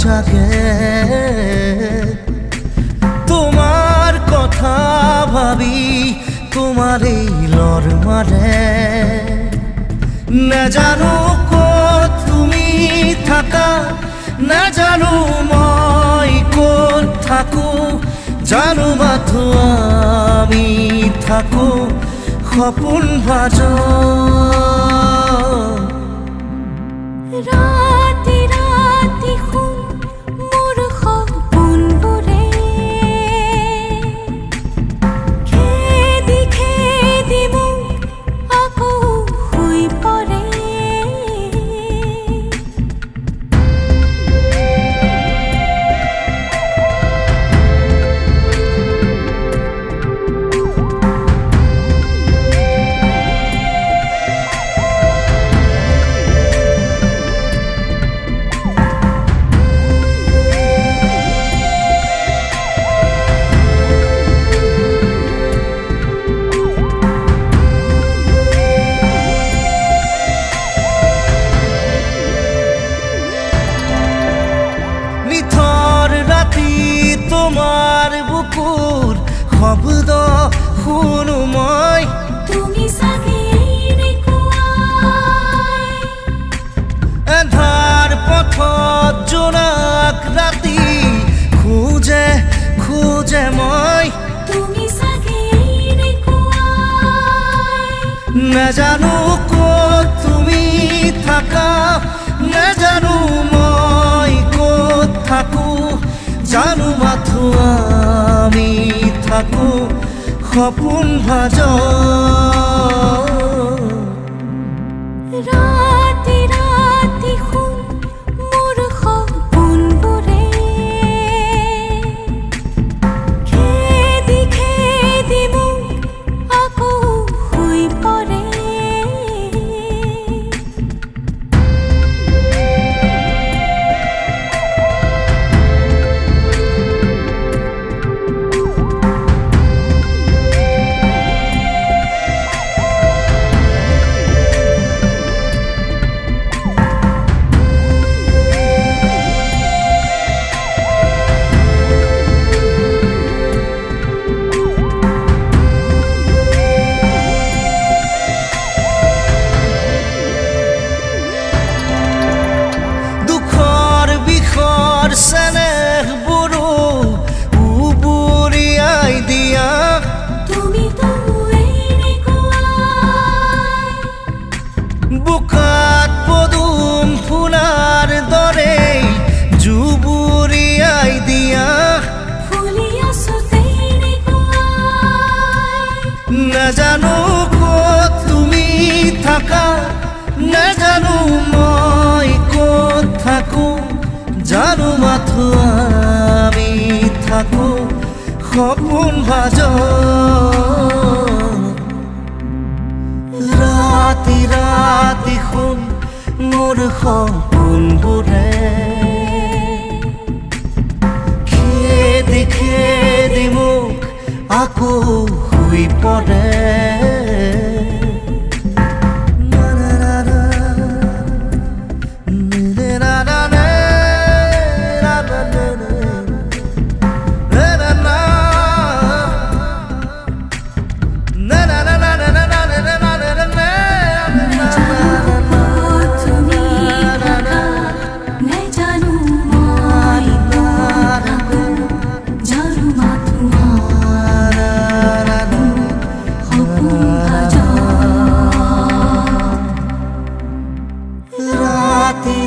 জাগে তোমার কথা ভাবি তোমার এই লর মারে না জানো কত তুমি থাকা না জানো মই কত থাকো জানো মাথো আমি থাকো সপোন ভাজ ৰাতি ৰাতি শুন মোৰ সপোনবোৰে খেদি খেদি মোক আকৌ শুই পৰে তোমাৰ বুকুৰ শব্দ শুনো মই তুমি চাগে এন্ধাৰ পথত জোনাক ৰাতি খোজে খোজে মই তুমি চাগে নাজানো ক'ত তুমি থাকা নাজানো মই ক'ত থাকো জানো মাথো আমি থাকো সপোন ভাজ ৰাতি ৰাতি শুন মোৰ সপোনবোৰে খেদি খেদি মোক আকৌ শুই পৰে চেনেহ বুড়ো উবুৰিয়াই দিয়া তুমি তো বুকাত পদুম ফুলাৰ দৰে জুবুৰিয়াই দিয়া ফুলি আছো নাজানো ক'ত তুমি থাকা নাজানো মই ক'ত থাকো জানো মাথো আমি থাকো সপোন ভাজ ৰাতি ৰাতি শুন মোৰ সপোনবোৰে খেদি খেদি মোক আকৌ শুই পৰে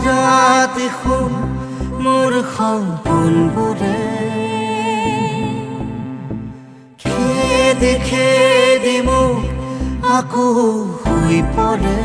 ৰাতি শুন মোৰ সপোনবোৰে খেদি খেদি মোক আকৌ শুই পৰে